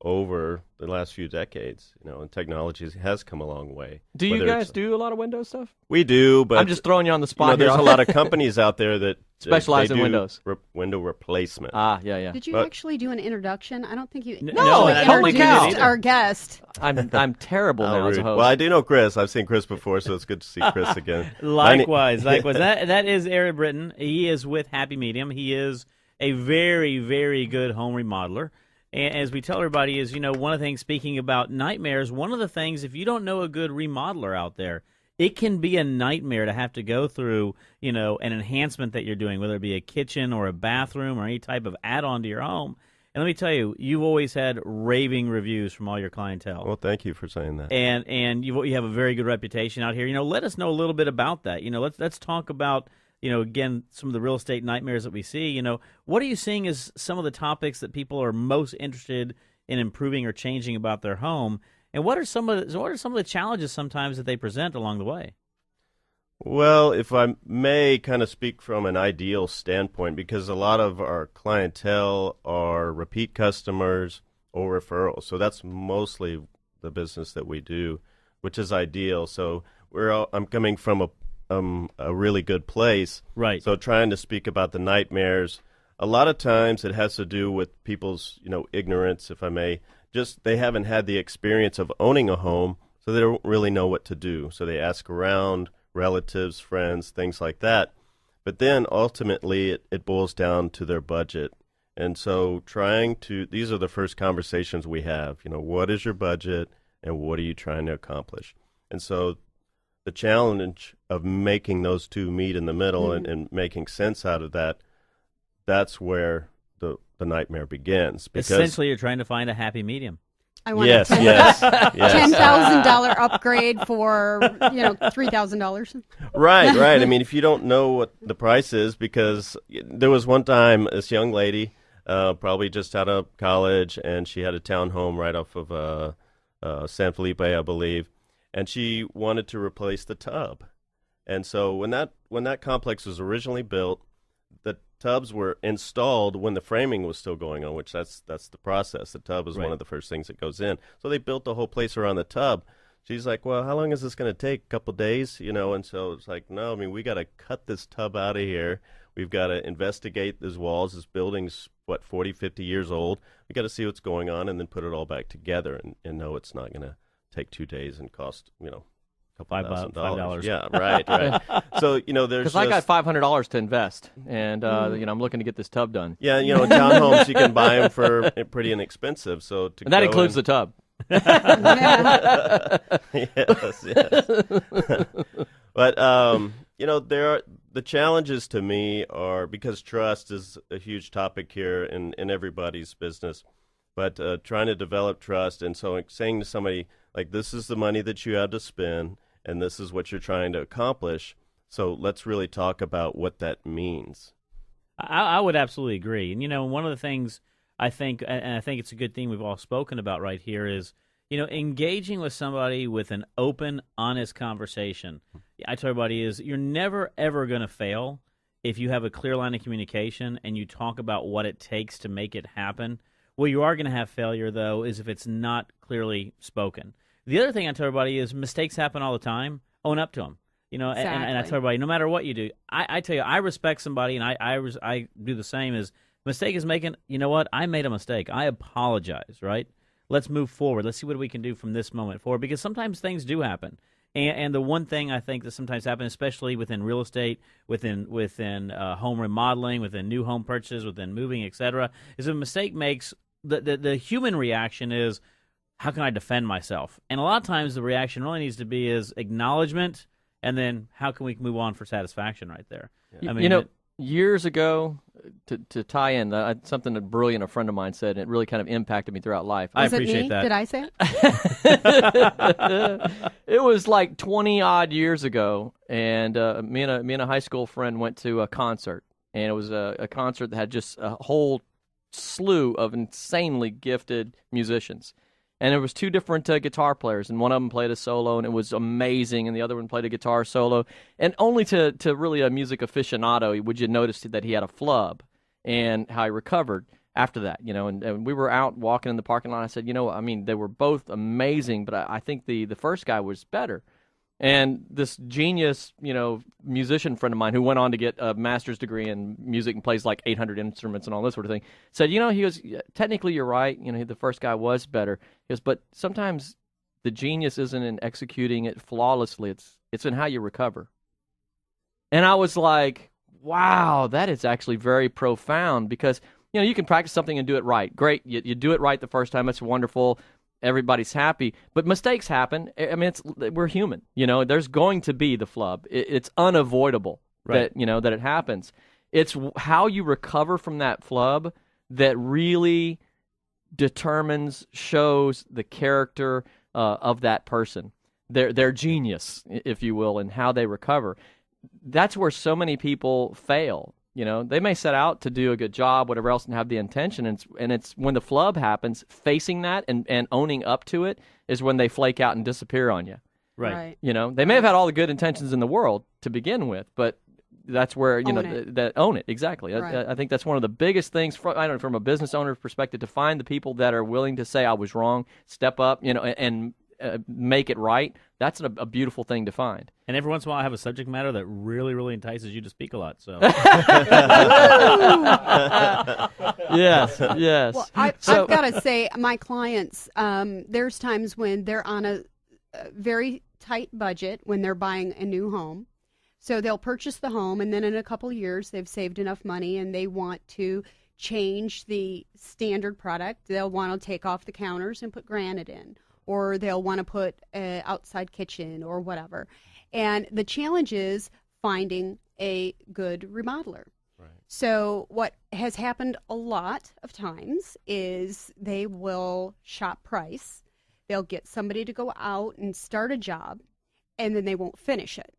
over the last few decades, and technology has come a long way. Do you guys do a lot of Windows stuff? We do, but I'm just throwing you on the spot. There's a lot of companies out there that specialize they in do Windows. Window replacement. Yeah. Did you actually do an introduction? I don't think you. No, holy cow. introduced our guest. I'm terrible How now as a rude. host. Well, I do know Chris. I've seen Chris before, so it's good to see Chris again. Likewise. That is Aaron Brittain. He is with Happy Medium. He is a very, very good home remodeler. And as we tell everybody is, one of the things, speaking about nightmares, one of the things, if you don't know a good remodeler out there, it can be a nightmare to have to go through, an enhancement that you're doing, whether it be a kitchen or a bathroom or any type of add-on to your home. And let me tell you, you've always had raving reviews from all your clientele. Well, thank you for saying that. And you have a very good reputation out here. Let us know a little bit about that. Let's talk about, again, some of the real estate nightmares that we see. What are you seeing as some of the topics that people are most interested in improving or changing about their home? And what are some of the challenges sometimes that they present along the way? Well, if I may kind of speak from an ideal standpoint, because a lot of our clientele are repeat customers or referrals. So that's mostly the business that we do, which is ideal. So I'm coming from a really good place. Right. So trying to speak about the nightmares, a lot of times it has to do with people's, ignorance, if I may. Just they haven't had the experience of owning a home, so they don't really know what to do. So they ask around, relatives, friends, things like that. But then ultimately it boils down to their budget. And so these are the first conversations we have. What is your budget and what are you trying to accomplish? And so the challenge of making those two meet in the middle and making sense out of that's where the nightmare begins. Because essentially, you're trying to find a happy medium. I want yes. a $10,000 upgrade for $3,000. Right. I mean, if you don't know what the price is, because there was one time this young lady, probably just out of college, and she had a townhome right off of San Felipe, I believe. And she wanted to replace the tub. And so when that complex was originally built, the tubs were installed when the framing was still going on, which that's the process. The tub is one of the first things that goes in. So they built the whole place around the tub. She's like, well, how long is this going to take? A couple of days? And so it's like, no, I mean, we got to cut this tub out of here. We've got to investigate these walls. This building's, 40, 50 years old. We got to see what's going on and then put it all back together and know it's not going to take 2 days and cost, $5,000. Yeah, right. So, there's because I got $500 to invest, and I'm looking to get this tub done. Yeah, townhomes you can buy them for pretty inexpensive. So and that includes the tub. Yes. But the challenges to me are, because trust is a huge topic here in everybody's business. But trying to develop trust, and so saying to somebody, like, this is the money that you have to spend, and this is what you're trying to accomplish. So let's really talk about what that means. I would absolutely agree. And, one of the things I think, and I think it's a good thing we've all spoken about right here, is, engaging with somebody with an open, honest conversation. I tell everybody is you're never, ever going to fail if you have a clear line of communication and you talk about what it takes to make it happen. Where you are going to have failure, though, is if it's not clearly spoken. The other thing I tell everybody is mistakes happen all the time. Own up to them. Exactly. And I tell everybody, no matter what you do, I tell you, I respect somebody, and I do the same. As mistake is making, you know what? I made a mistake. I apologize, right? Let's move forward. Let's see what we can do from this moment forward, because sometimes things do happen. And the one thing I think that sometimes happens, especially within real estate, within home remodeling, within new home purchases, within moving, etc., is if a mistake makes the human reaction is, how can I defend myself? And a lot of times the reaction really needs to be is acknowledgement, and then how can we move on for satisfaction right there. Yeah. I mean, years ago, to tie in, something that brilliant a friend of mine said, and it really kind of impacted me throughout life. I appreciate that. Did I say it? It was like 20-odd years ago, and me and a high school friend went to a concert, and it was a concert that had just a whole slew of insanely gifted musicians. And there was two different guitar players, and one of them played a solo, and it was amazing, and the other one played a guitar solo. And only to really a music aficionado would you notice that he had a flub and how he recovered after that. And we were out walking in the parking lot. I said, they were both amazing, but I think the first guy was better. And this genius, musician friend of mine who went on to get a master's degree in music and plays like 800 instruments and all this sort of thing said, he goes, technically you're right. The first guy was better. He goes, but sometimes the genius isn't in executing it flawlessly. It's in how you recover. And I was like, wow, that is actually very profound because, you can practice something and do it right. Great. You do it right the first time. It's wonderful. Everybody's happy, but mistakes happen. I mean, we're human. There's going to be the flub. It's unavoidable that it happens. It's how you recover from that flub that really shows the character of that person, their genius, if you will, and how they recover. That's where so many people fail. They may set out to do a good job, whatever else, and have the intention. And it's when the flub happens, facing that and owning up to it is when they flake out and disappear on you. Right. They may have had all the good intentions in the world to begin with, but that's where, own it. Exactly. Right. I think that's one of the biggest things, from a business owner's perspective, to find the people that are willing to say, I was wrong, step up, and make it right. That's a beautiful thing to find. And every once in a while, I have a subject matter that really, really entices you to speak a lot. So, yes. Well, I've got to say, my clients, there's times when they're on a very tight budget when they're buying a new home. So they'll purchase the home, and then in a couple of years, they've saved enough money, and they want to change the standard product. They'll want to take off the counters and put granite in, or they'll want to put an outside kitchen or whatever. And the challenge is finding a good remodeler. Right. So what has happened a lot of times is they will shop price. They'll get somebody to go out and start a job, and then they won't finish it.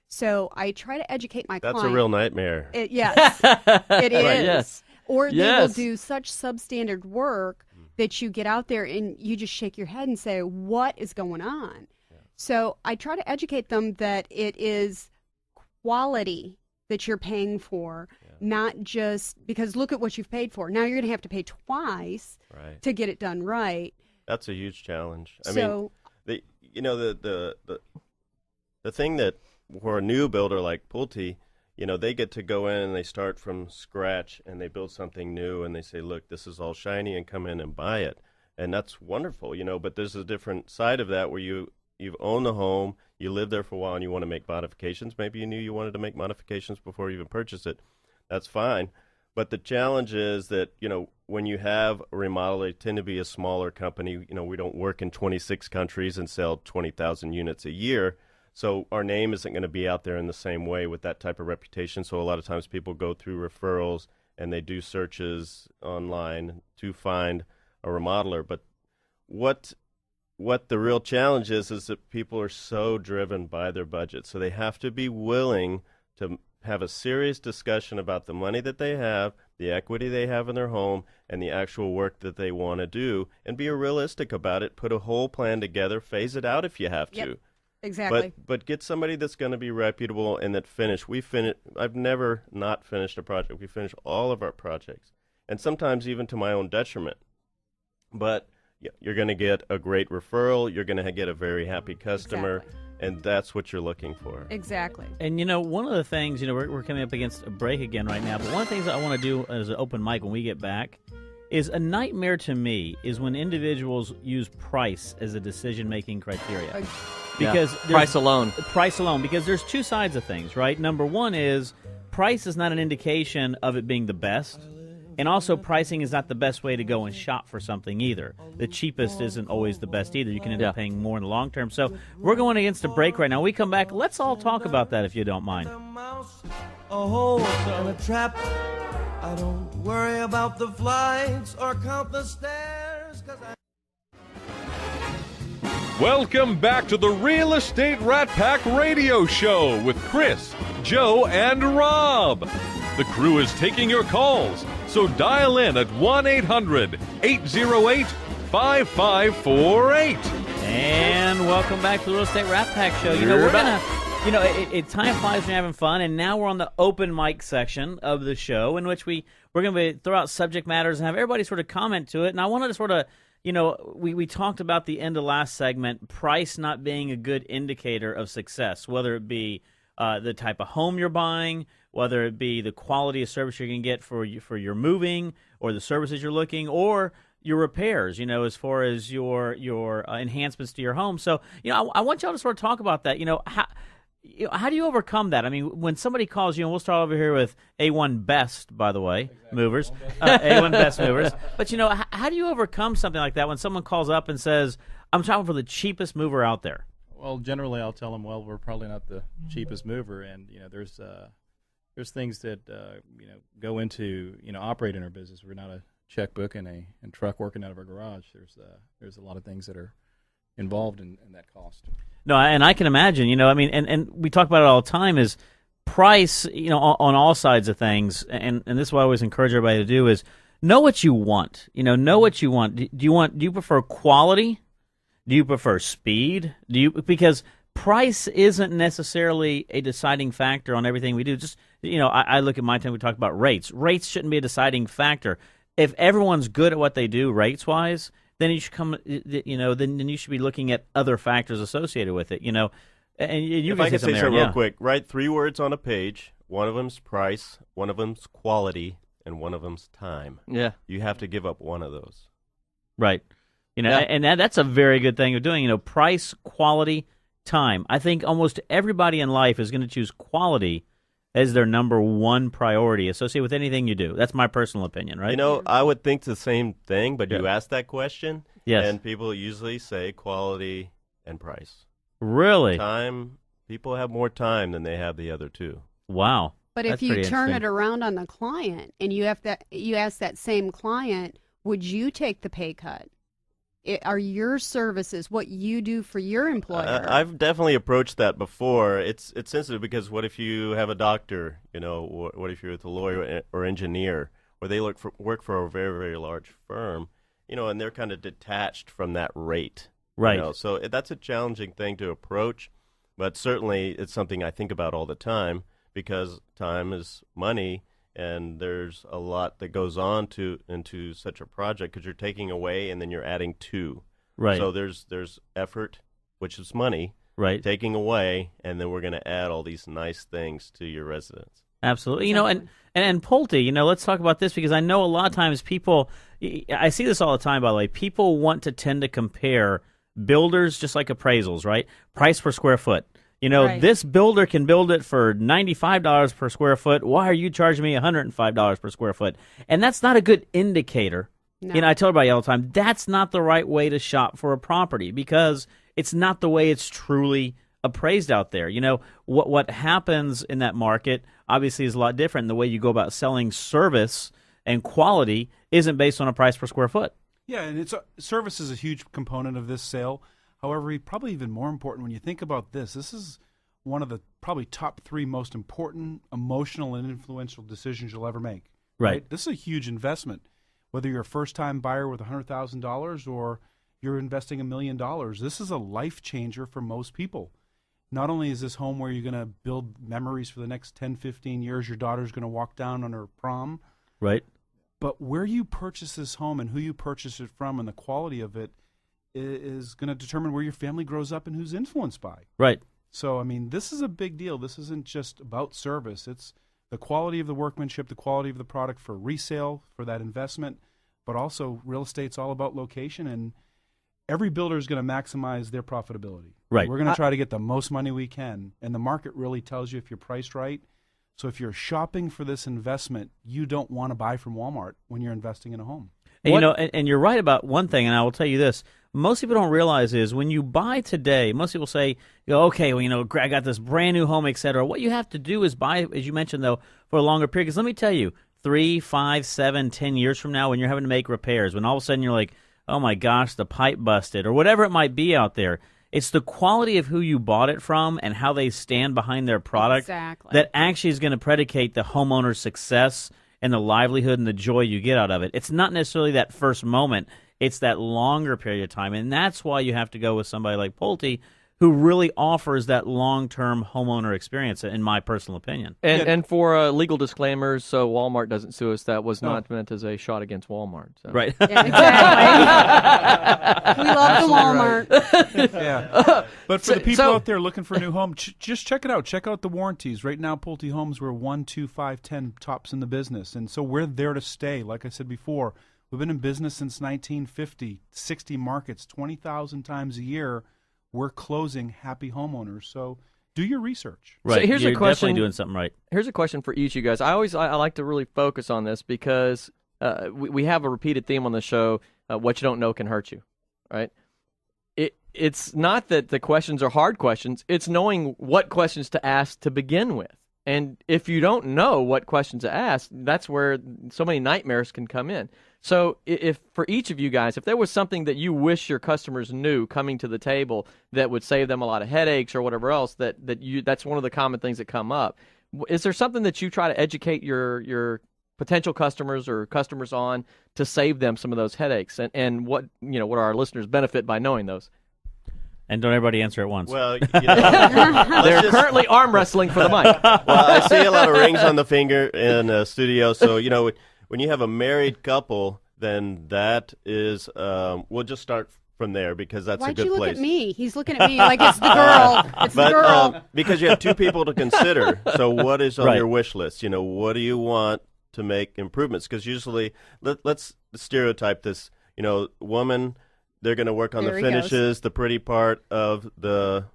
So I try to educate my client. That's a real nightmare. Yes, it is. Right, yes. Or they will do such substandard work that you get out there and you just shake your head and say, what is going on? Yeah. So I try to educate them that it is quality that you're paying for, not just because look at what you've paid for. Now you're going to have to pay twice to get it done right. That's a huge challenge. I So, mean, the thing that for a new builder like Pulte, they get to go in and they start from scratch and they build something new and they say, look, this is all shiny, and come in and buy it. And that's wonderful, but there's a different side of that where you've owned the home, you live there for a while, and you want to make modifications. Maybe you knew you wanted to make modifications before you even purchased it. That's fine. But the challenge is that, when you have a remodel, they tend to be a smaller company. We don't work in 26 countries and sell 20,000 units a year. So our name isn't going to be out there in the same way with that type of reputation. So a lot of times people go through referrals and they do searches online to find a remodeler. But what the real challenge is that people are so driven by their budget. So they have to be willing to have a serious discussion about the money that they have, the equity they have in their home, and the actual work that they want to do, and be realistic about it. Put a whole plan together, phase it out if you have to. Exactly. But get somebody that's going to be reputable and that finish. I've never not finished a project. We finish all of our projects, and sometimes even to my own detriment. But you're going to get a great referral. You're going to get a very happy customer. Exactly. And that's what you're looking for. Exactly. And, one of the things, we're coming up against a break again right now, but one of the things I want to do as an open mic when we get back is a nightmare to me is when individuals use price as a decision-making criteria. Because price alone. Price alone, because there's two sides of things, right? Number one is price is not an indication of it being the best. And also, pricing is not the best way to go and shop for something either. The cheapest isn't always the best either. You can end up paying more in the long term. So we're going against a break right now. When we come back, let's all talk about that if you don't mind. A hole and a trap. I don't worry about the flights or count the stairs. Welcome back to the Real Estate Rat Pack Radio Show with Chris, Joe, and Rob. The crew is taking your calls, so dial in at 1-800-808-5548. And welcome back to the Real Estate Rat Pack Show. We're going to, time flies when you're having fun, and now we're on the open mic section of the show in which we're going to throw out subject matters and have everybody sort of comment to it. And I wanted to sort of, we talked about the end of last segment, price not being a good indicator of success, whether it be the type of home you're buying, whether it be the quality of service you're going to get for your moving or the services you're looking, or your repairs, as far as your enhancements to your home. So, I want y'all to sort of talk about that. How do you overcome that? I mean, when somebody calls you, and we'll start over here with A1 Best, by the way, movers, A1 Best movers. But, how do you overcome something like that when someone calls up and says, I'm shopping for the cheapest mover out there? Well, generally I'll tell them, we're probably not the cheapest mover, and there's things that go into operating our business. We're not a checkbook and a truck working out of our garage. There's a lot of things that are involved in that cost. No, and I can imagine. And we talk about it all the time. Is price, on all sides of things, and this is what I always encourage everybody to do is know what you want. Know what you want. Do you prefer quality? Do you prefer speed? Because price isn't necessarily a deciding factor on everything we do. Just, I look at my time, we talk about rates. Rates shouldn't be a deciding factor. If everyone's good at what they do rates-wise, then you should then you should be looking at other factors associated with it, And you if I can could say something real quick, write 3 words on a page. One of them's price, one of them's quality, and one of them's time. Yeah. You have to give up one of those. Right. And that's a very good thing of doing, price, quality, time. I think almost everybody in life is going to choose quality as their number one priority associated with anything you do. That's my personal opinion, right? I would think the same thing, but you asked that question, yes, and people usually say quality and price. Really? Time, people have more time than they have the other two. Wow. But if you turn it around on the client and you ask that same client, would you take the pay cut? Are your services what you do for your employer? I've definitely approached that before. It's sensitive because what if you have a doctor, what if you're with a lawyer or engineer, or they work for a very, very large firm, and they're kind of detached from that rate. Right. So that's a challenging thing to approach, but certainly it's something I think about all the time because time is money. And there's a lot that goes on into such a project because you're taking away and then you're adding to. Right. So there's effort, which is money. Right. Taking away, and then we're going to add all these nice things to your residence. Absolutely. And Pulte, let's talk about this because I know a lot of times people, I see this all the time, by the way, people want to tend to compare builders just like appraisals, right? Price per square foot. Right. This builder can build it for $95 per square foot. Why are you charging me $105 per square foot? And that's not a good indicator. No. I tell everybody all the time, that's not the right way to shop for a property because it's not the way it's truly appraised out there. What happens in that market obviously is a lot different. The way you go about selling service and quality isn't based on a price per square foot. Yeah, and service is a huge component of this sale. However, probably even more important when you think about this is one of the probably top 3 most important emotional and influential decisions you'll ever make. Right. This is a huge investment. Whether you're a first-time buyer with $100,000 or you're investing $1 million, this is a life changer for most people. Not only is this home where you're going to build memories for the next 10, 15 years, your daughter's going to walk down on her prom. Right. But where you purchase this home and who you purchase it from and the quality of it is going to determine where your family grows up and who's influenced by. Right. So, this is a big deal. This isn't just about service. It's the quality of the workmanship, the quality of the product for resale, for that investment, but also real estate's all about location, and every builder is going to maximize their profitability. Right. We're going to try to get the most money we can, and the market really tells you if you're priced right. So if you're shopping for this investment, you don't want to buy from Walmart when you're investing in a home. And, and you're right about one thing, and I will tell you this. Most people don't realize is when you buy today, most people say, okay, well, I got this brand new home, et cetera. What you have to do is buy, as you mentioned, though, for a longer period. Because let me tell you, 3, 5, 7, 10 years from now, when you're having to make repairs, when all of a sudden you're like, oh my gosh, the pipe busted, or whatever it might be out there, it's the quality of who you bought it from and how they stand behind their product that actually is going to predicate the homeowner's success and the livelihood and the joy you get out of it. It's not necessarily that first moment. It's that longer period of time, and that's why you have to go with somebody like Pulte, who really offers that long-term homeowner experience, in my personal opinion. And for legal disclaimers, so Walmart doesn't sue us, that was not meant as a shot against Walmart. So. Right. Yeah, exactly. We love the Walmart. Yeah. But for the people out there looking for a new home, just check it out. Check out the warranties. Right now, Pulte Homes, we're 1, 2, 5, 10 tops in the business. And so we're there to stay. Like I said before, we've been in business since 1950, 60 markets, 20,000 times a year. We're closing happy homeowners. So do your research. Right. So here's You're a question. definitely doing something right. Here's a question for each of you guys. I like to really focus on this because we have a repeated theme on the show. What you don't know can hurt you, right? It's not that the questions are hard questions. It's knowing what questions to ask to begin with. And if you don't know what questions to ask, that's where so many nightmares can come in. So if for each of you guys, if there was something that you wish your customers knew coming to the table that would save them a lot of headaches or whatever else, that's one of the common things that come up. Is there something that you try to educate your potential customers or customers on to save them some of those headaches? And what our listeners benefit by knowing those? And don't everybody answer at once. Well, they're currently arm wrestling for the mic. Well, I see a lot of rings on the finger in the studio. So, when you have a married couple, then that is, we'll just start from there because that's a good place. Why'd you look at me? He's looking at me like it's the girl. It's the girl. Because you have two people to consider. So what is on your wish list? What do you want to make improvements? Because usually, let's stereotype this, woman, they're going to work on the finishes, the pretty part of the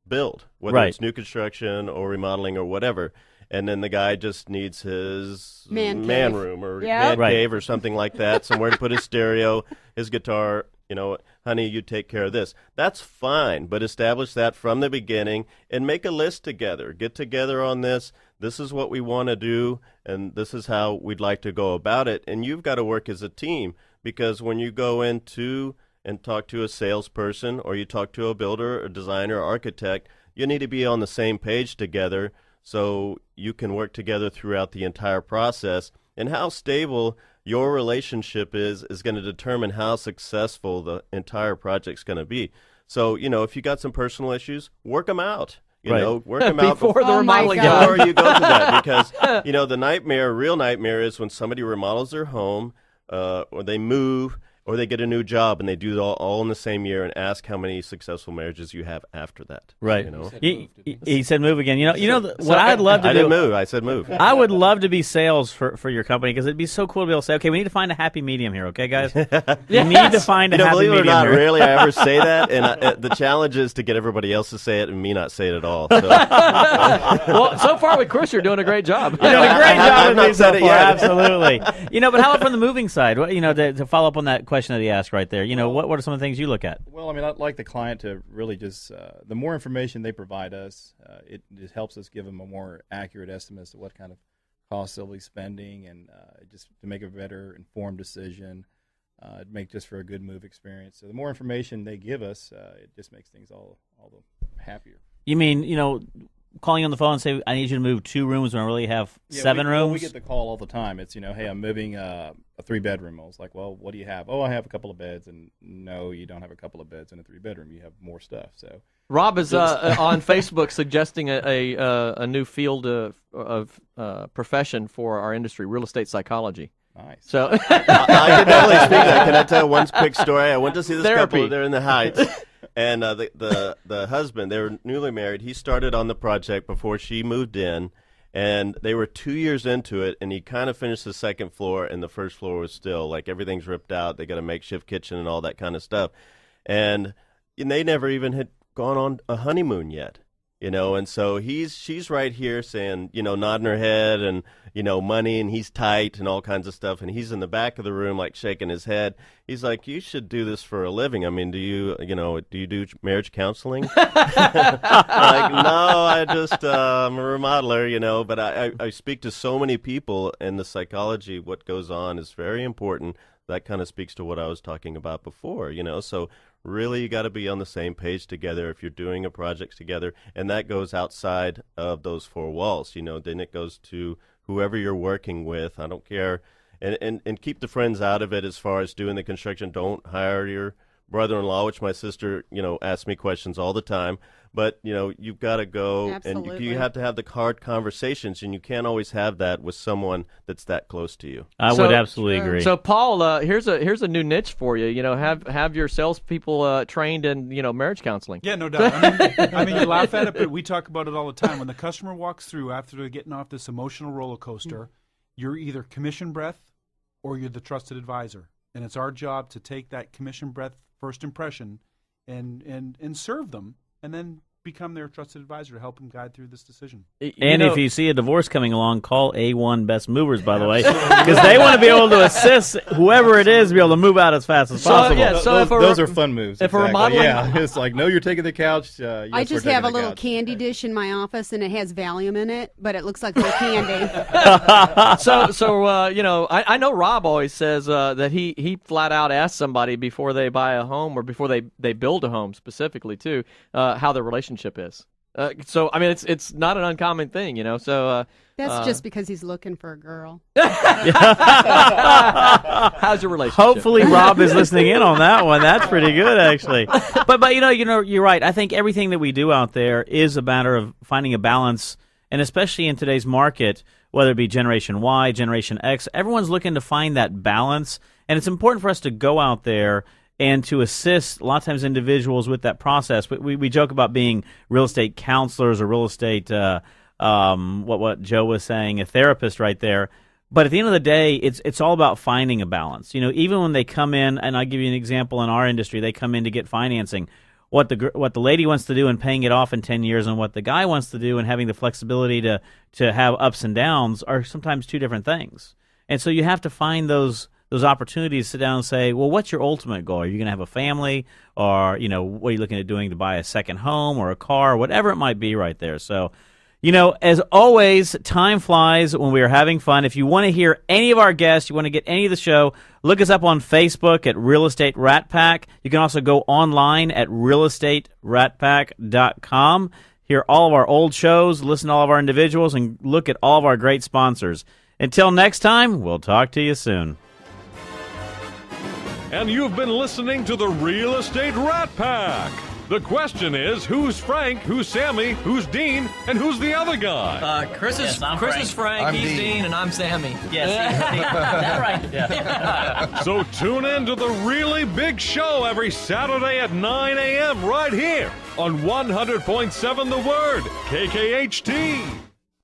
build, whether it's new construction or remodeling or whatever. And then the guy just needs his man room or man cave or something like that, somewhere to put his stereo, his guitar. Honey, you take care of this. That's fine, but establish that from the beginning and make a list together. Get together on this. This is what we want to do, and this is how we'd like to go about it. And you've got to work as a team because when you go into and talk to a salesperson or you talk to a builder or designer or architect, you need to be on the same page together so you can work together throughout the entire process. And how stable your relationship is going to determine how successful the entire project's going to be. So, if you got some personal issues, work them out. Work them out before the remodeling job. Before you go to that, because the real nightmare is when somebody remodels their home, or they move, or they get a new job and they do it all in the same year and ask how many successful marriages you have after that. Right. He said move again. What I'd love to do. I didn't move. I said move. I would love to be sales for your company because it'd be so cool to be able to say, okay, we need to find a happy medium here, okay, guys? You need to find a happy believe medium it or not, here. rarely I ever say that, and the challenge is to get everybody else to say it and me not say it at all. So. Well, so far with Chris, you're doing a great job. You're doing a great job I've with not me said so it far, yet. absolutely. But how about from the moving side? To follow up on that question that he asked right there, what are some of the things you look at? Well, I'd like the client to really just, the more information they provide us, it just helps us give them a more accurate estimate as to what kind of costs they'll be spending and just to make a better informed decision, make just for a good move experience. So the more information they give us, it just makes things all the happier. You mean, calling on the phone and say, I need you to move 2 rooms when I really have 7 rooms? Well, we get the call all the time. It's, hey, I'm moving a 3-bedroom. I was like, well, what do you have? Oh, I have a couple of beds. And no, you don't have a couple of beds in a 3-bedroom. You have more stuff. So Rob is on Facebook suggesting a new field of profession for our industry, real estate psychology. Nice. So I can definitely speak to that. Can I tell one quick story? I went to see this couple. They're in the Heights. And the husband, they were newly married. He started on the project before she moved in, and they were 2 years into it, and he kind of finished the second floor, and the first floor was still, like, everything's ripped out. They got a makeshift kitchen and all that kind of stuff. and they never even had gone on a honeymoon yet. And so she's right here saying, nodding her head and, money, and he's tight and all kinds of stuff. And he's in the back of the room, like shaking his head. He's like, you should do this for a living. I mean, do you do marriage counseling? Like, no, I just, I'm a remodeler, but I speak to so many people, and the psychology, what goes on is very important. That kind of speaks to what I was talking about before, so really you got to be on the same page together if you're doing a project together, and that goes outside of those four walls, then it goes to whoever you're working with. I don't care, and keep the friends out of it as far as doing the construction. Don't hire your brother-in-law, which my sister, asks me questions all the time. But, you've got to go. Absolutely. And you have to have the hard conversations, and you can't always have that with someone that's that close to you. I would absolutely agree. So, Paul, here's a new niche for you. Have your salespeople trained in, marriage counseling. Yeah, no doubt. I mean, you laugh at it, but we talk about it all the time. When the customer walks through after they're getting off this emotional roller coaster, you're either commission breath or you're the trusted advisor. And it's our job to take that commission breath first impression and serve them, and then become their trusted advisor to help them guide through this decision. And if you see a divorce coming along, call A1 Best Movers, by the way, because they want to be able to assist whoever it is to be able to move out as fast as possible. Yeah, those are fun moves. If a remodeling, it's like, no, you're taking the couch. Yes, I just have a little candy dish in my office, and it has Valium in it, but it looks like little candy. I know Rob always says that he flat out asks somebody before they buy a home or before they build a home specifically too, how the relationship is. So I mean, it's not an uncommon thing, So that's just because he's looking for a girl. How's your relationship? Hopefully, Rob is listening in on that one. That's pretty good, actually. But you're right. I think everything that we do out there is a matter of finding a balance, and especially in today's market, whether it be Generation Y, Generation X, everyone's looking to find that balance, and it's important for us to go out there and to assist a lot of times individuals with that process. We joke about being real estate counselors or real estate, what Joe was saying, a therapist right there. But at the end of the day, it's all about finding a balance. Even when they come in, and I'll give you an example in our industry, they come in to get financing. What the lady wants to do and paying it off in 10 years and what the guy wants to do and having the flexibility to have ups and downs are sometimes two different things. And so you have to find those opportunities to sit down and say, well, what's your ultimate goal? Are you going to have a family, or, what are you looking at doing to buy a second home or a car, or whatever it might be right there. So, as always, time flies when we are having fun. If you want to hear any of our guests, you want to get any of the show, look us up on Facebook at Real Estate Rat Pack. You can also go online at realestateratpack.com, hear all of our old shows, listen to all of our individuals, and look at all of our great sponsors. Until next time, we'll talk to you soon. And you've been listening to the Real Estate Rat Pack. The question is, who's Frank, who's Sammy, who's Dean, and who's the other guy? Chris is Frank, I'm he's Dean. and I'm Sammy. Yes, Dean. That's right. Yeah. So tune in to the really big show every Saturday at 9 a.m. right here on 100.7 The Word, KKHT.